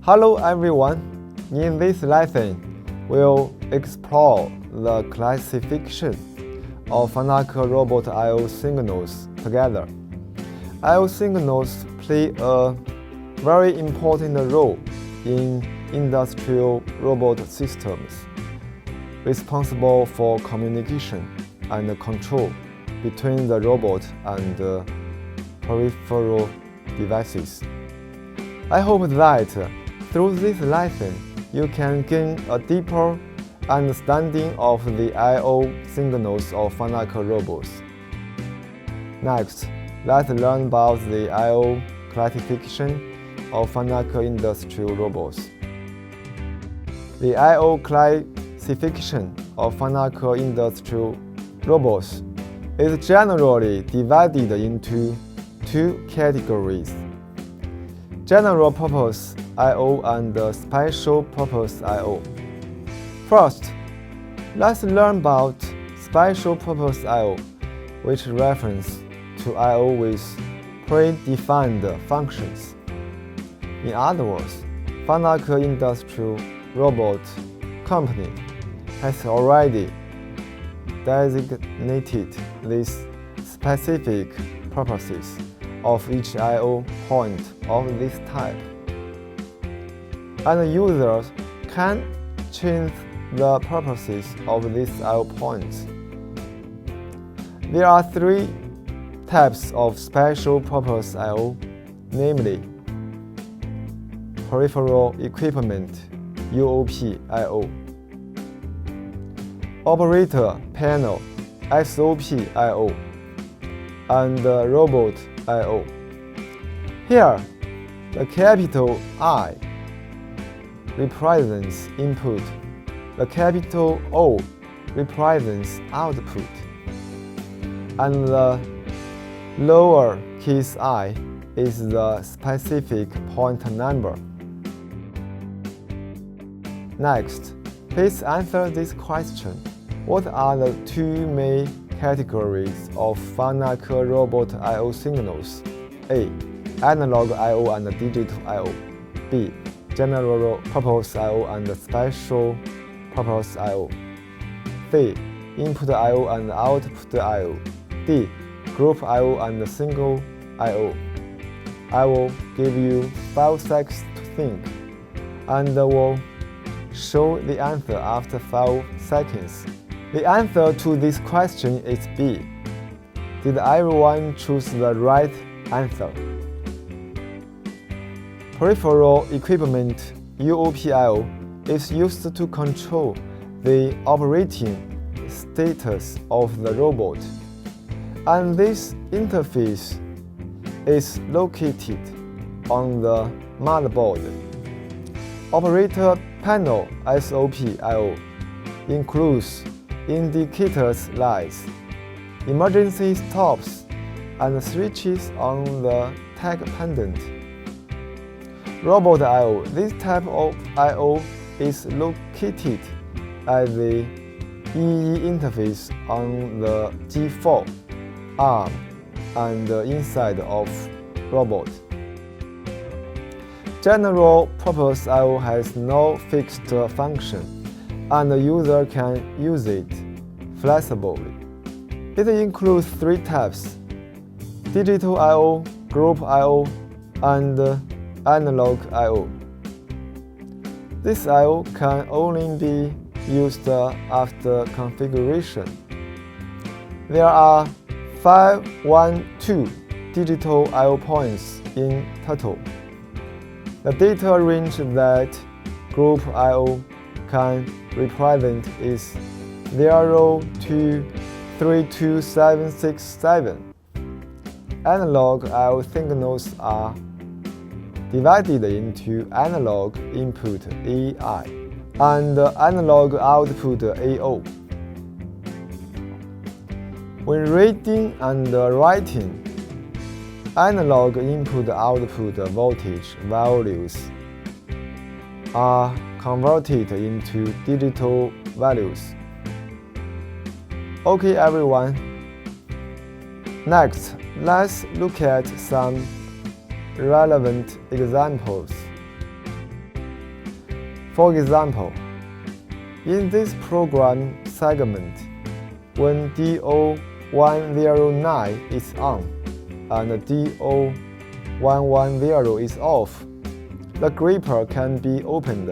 Hello everyone! In this lesson, we'll explore the classification of FANUC robot I/O signals together. I/O signals play a very important role in industrial robot systems, responsible for communication and control between the robot and peripheral devices. I hope that through this lesson, you can gain a deeper understanding of the I/O signals of FANUC robots. Next, let's learn about the I/O classification of FANUC industrial robots. The I/O classification of FANUC industrial robots is generally divided into two categories: general purpose I/O and special purpose I/O. First, let's learn about special purpose I/O, which refers to I/O with predefined functions. In other words, FANUC Industrial Robot Company has already designated these specific purposes of each I/O point of this type, and users can change the purposes of these I/O points. There are three types of special purpose I/O, namely peripheral equipment (UOP I/O), operator panel (SOP I/O), and robot I/O. Here, the capital I represents input, the capital O represents output, and the lowercase I is the specific point number. Next, please answer this question. What are the two main categories of FANUC robot I/O signals? A. Analog I/O and digital I/O. B. General purpose I/O and special purpose I/O. C. Input I/O and output I/O. D. Group I/O and single I/O. I will give you 5 seconds to think, and will show the answer after 5 seconds. The answer to this question is B. Did everyone choose the right answer? Peripheral equipment (UOP I/O) is used to control the operating status of the robot, and this interface is located on the motherboard. Operator panel (SOP I/O) includes indicators lights, emergency stops, and switches on the tag pendant. Robot I/O. This type of I/O is located at the EE interface on the G4 arm and inside of robot. General purpose I/O has no fixed function, and the user can use it flexibly. It includes 3 types: digital I/O, group I/O, and analog I/O. This I/O can only be used after configuration. There are 512 digital I/O points in total. The data range that group I/O can represent is 0 to 32767. Analog I/O signals are divided into analog input AI and analog output AO. When reading and writing, analog input-output voltage values are converted into digital values. Okay, everyone. Next, let's look at some relevant examples. For example, in this program segment, when D0109 is on and D0110 is off, the gripper can be opened.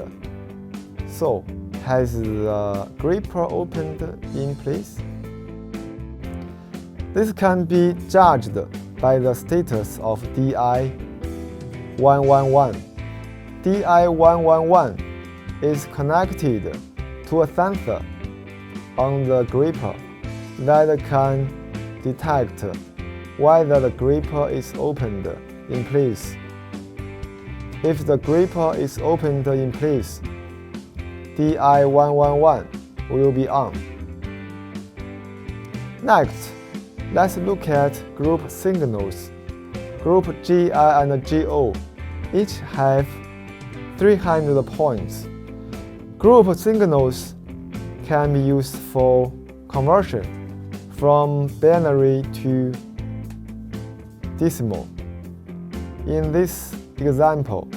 So, has the gripper opened in place? This can be judged by the status of DI111. DI111 is connected to a sensor on the gripper that can detect whether the gripper is opened in place. If the gripper is opened in place, DI111 will be on. Next, let's look at group signals. Group GI and GO each have 300 points. Group signals can be used for conversion from binary to decimal. In this example,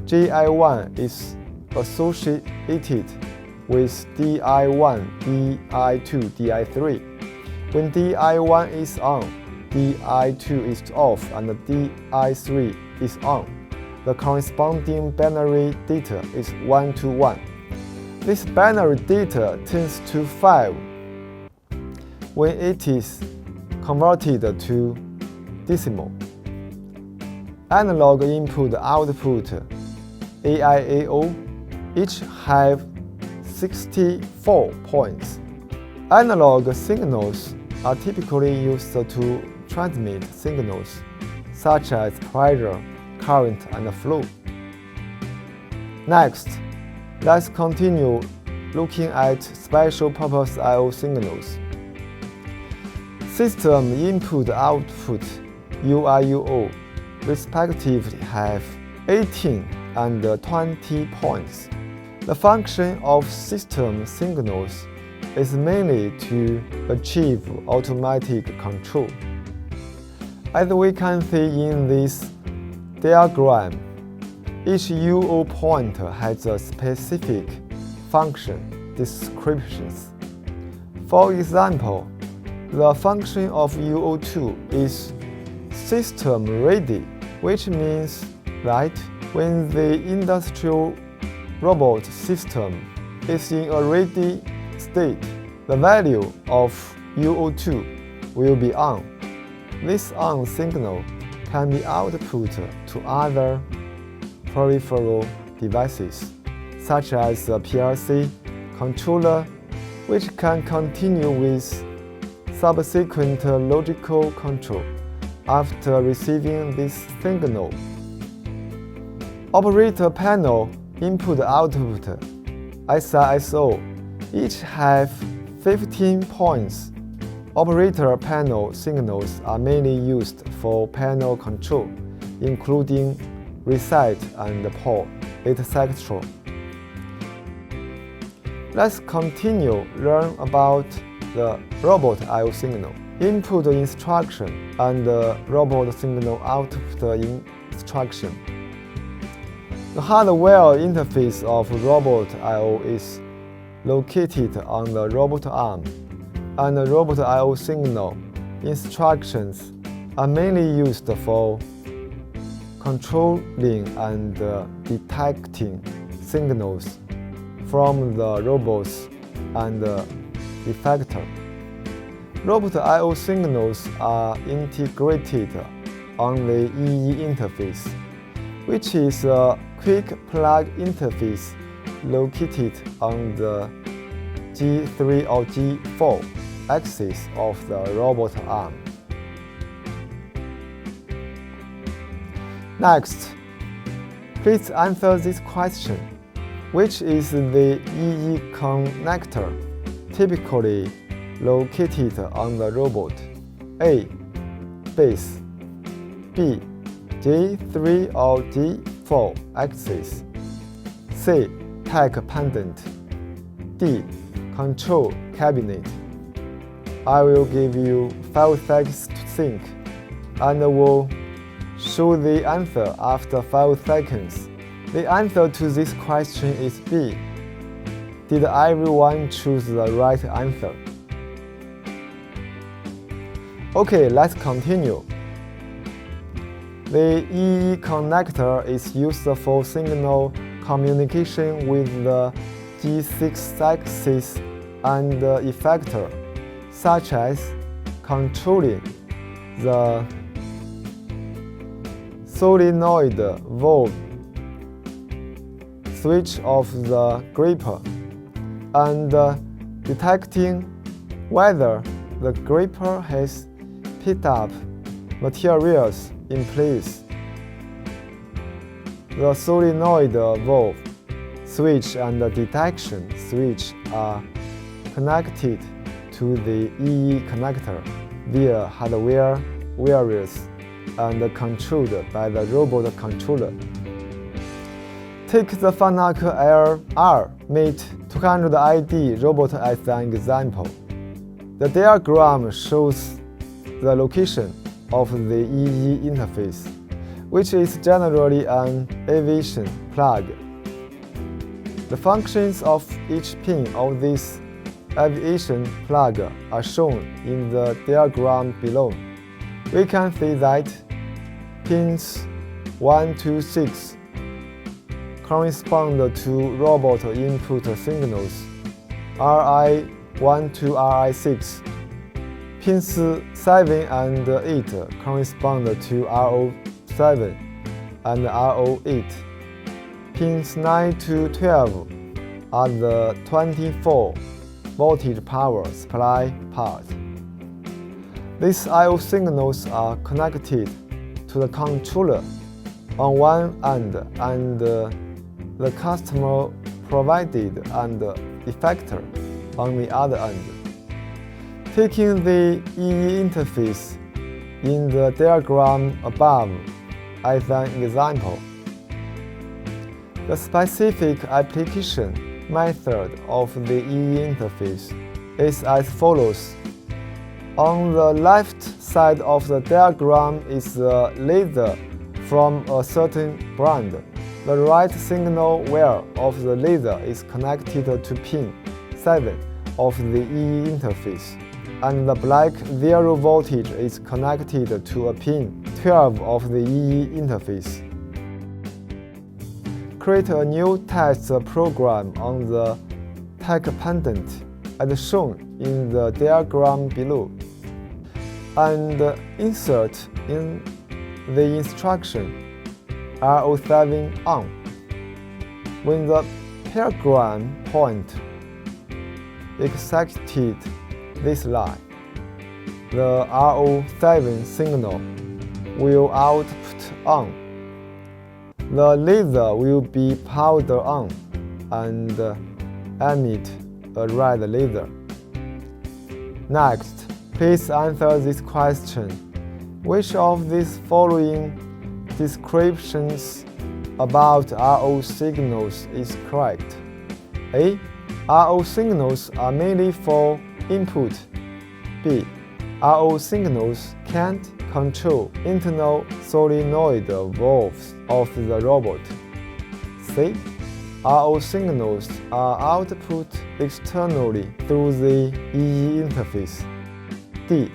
GI1 is associated with DI1, DI2, DI3. When DI1 is on, DI2 is off, and DI3 is on. The corresponding binary data is 1 to 1. This binary data tends to 5 when it is converted to decimal. Analog input-output AIAO each have 64 points. Analog signals are typically used to transmit signals such as pressure, current, and flow. Next, let's continue looking at special-purpose I/O signals. System input-output UI/UO respectively have 18 and 20 points. The function of system signals is mainly to achieve automatic control. As we can see in this diagram, each UO point has a specific function descriptions. For example, the function of UO2 is system ready, which means that when the industrial robot system is in a ready state, the value of UO2 will be on. This on signal can be output to other peripheral devices, such as a PLC controller, which can continue with subsequent logical control after receiving this signal. Operator panel input-output SISO each have 15 points. Operator panel signals are mainly used for panel control, including reset and pause, etc. Let's continue learn about the robot I/O signal, input instruction, and robot signal output instruction. The hardware interface of robot I/O is located on the robot arm, and the robot I/O signal instructions are mainly used for controlling and detecting signals from the robots and effector. Robot I/O signals are integrated on the EE interface, which is a quick plug interface located on the G3 or G4 axis of the robot arm. Next, please answer this question. Which is the EE connector typically located on the robot? A. Base. B. G3 or G4 axis. C. Tech pendant. D. Control cabinet. I will give you 5 seconds to think, and will show the answer after 5 seconds. The answer to this question is B. Did everyone choose the right answer? Okay, let's continue. The EE connector is used for signal communication with the G6 axis and effector, such as controlling the solenoid valve, switch of the gripper, and detecting whether the gripper has picked up materials in place. The solenoid valve switch and the detection switch are connected to the EE connector via hardware wires and controlled by the robot controller. Take the FANUC LR-Mate 200ID robot as an example. The diagram shows the location of the EE interface, which is generally an aviation plug. The functions of each pin of this aviation plug are shown in the diagram below. We can see that pins 1 to 6 correspond to robot input signals, RI1 to RI6. Pins 7 and 8 correspond to RO7 and RO8. Pins 9 to 12 are the 24 voltage power supply part. These I/O signals are connected to the controller on one end and the customer provided and effector on the other end. Taking the EE interface in the diagram above as an example, the specific application method of the EE interface is as follows. On the left side of the diagram is a laser from a certain brand. The right signal wire of the laser is connected to pin 7 of the EE interface, and the black zero voltage is connected to a pin 12 of the EE interface. Create a new test program on the tech pendant as shown in the diagram below, and insert in the instruction RO7 on. When the paragram point executed this line, the RO7 signal will output on. The laser will be powered on and emit a red laser. Next, please answer this question. Which of these following descriptions about RO signals is correct? A. RO signals are mainly for input. B. RO signals can't control internal solenoid valves of the robot. C. RO signals are output externally through the EE interface. D.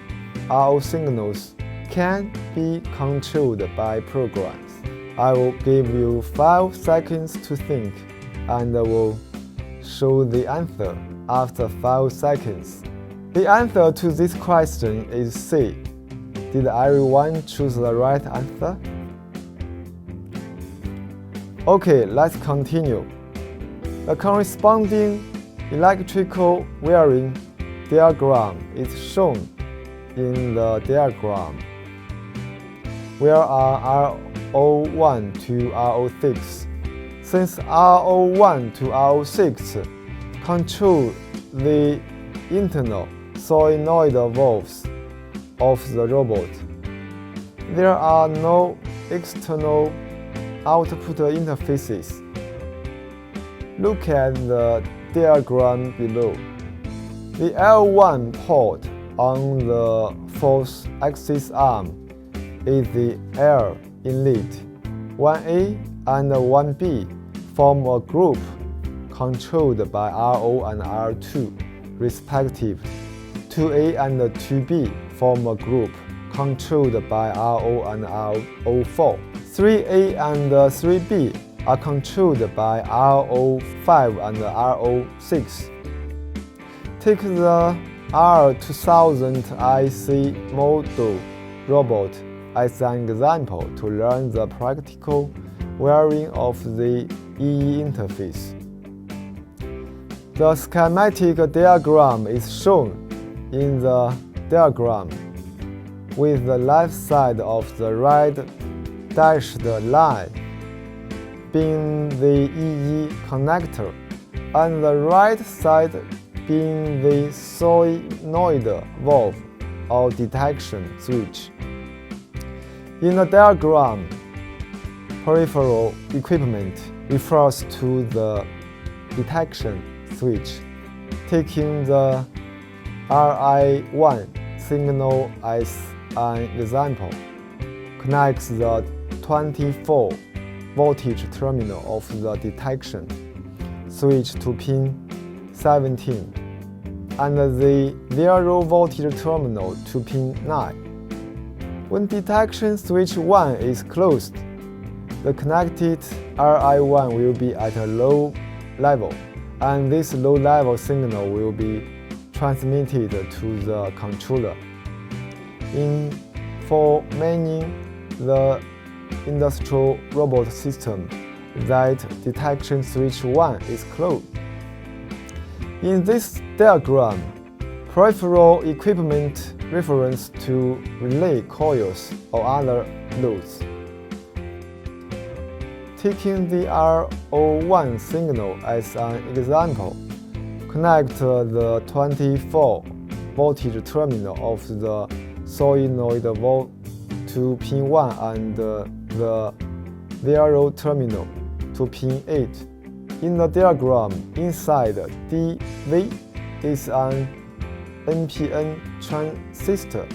RO signals can be controlled by programs. I will give you 5 seconds to think and will show the answer after 5 seconds. The answer to this question is C. Did everyone choose the right answer? Okay, let's continue. The corresponding electrical wiring diagram is shown in the diagram. Where are RO1 to RO6? Since RO1 to RO6 control the internal solenoid valves of the robot, there are no external output interfaces. Look at the diagram below. The L1 port on the 4th axis arm is the air inlet. 1A and 1B form a group controlled by R0 and R2, respectively. 2A and 2B form a group controlled by R0 and R04. 3A and 3B are controlled by R05 and R06. Take the R2000 IC model robot as an example to learn the practical wiring of the EE interface. The schematic diagram is shown in the diagram, with the left side of the red dashed line being the EE connector, and the right side being the solenoid valve or detection switch. In the diagram, peripheral equipment refers to the detection switch. Taking the RI1 signal as an example, connects the 24 voltage terminal of the detection switch to pin 17 and the 0 voltage terminal to pin 9. When detection switch 1 is closed, the connected RI1 will be at a low level, and this low-level signal will be transmitted to the controller. For many the industrial robot system, that detection switch 1 is closed. In this diagram, peripheral equipment reference to relay coils or other loads. Taking the R01 signal as an example, connect the 24 voltage terminal of the solenoid valve to pin 1 and the 0 terminal to pin 8. In the diagram, inside DV is an NPN transistor.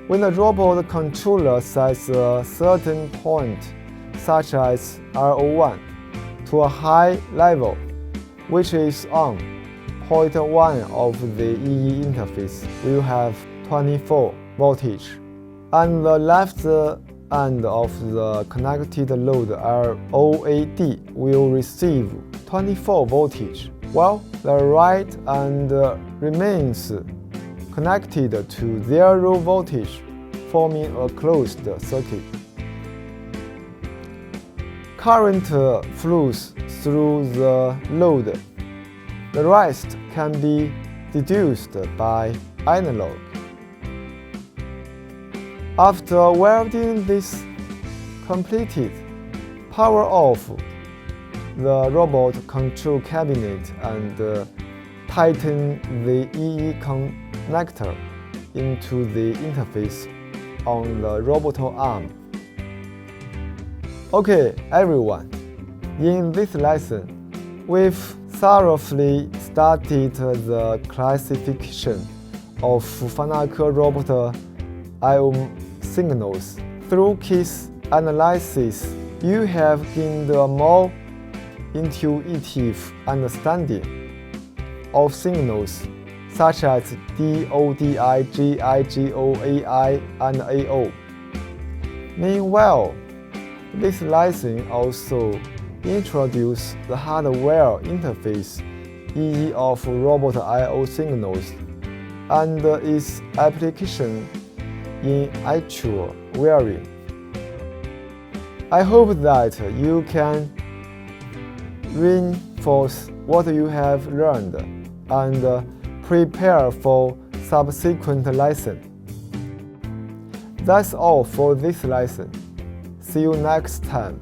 When the robot controller sets a certain point, such as R01, to a high level, which is on point 1 of the EE interface, will have 24 voltage, and the left end of the connected load ROAD will receive 24 voltage, while the right end remains connected to 0 voltage, forming a closed circuit. Current flows through the load. The rest can be deduced by analog. After welding this completed, power off the robot control cabinet and tighten the EE connector into the interface on the robot arm. Okay, everyone, in this lesson, we've thoroughly studied the classification of FANUC robot I/O signals. Through case analysis, you have gained a more intuitive understanding of signals such as DODI, GI, GO, AI, and AO. Meanwhile, this lesson also introduces the hardware interface EE of robot I/O signals and its application in actual wiring. I hope that you can reinforce what you have learned and prepare for subsequent lessons. That's all for this lesson. See you next time.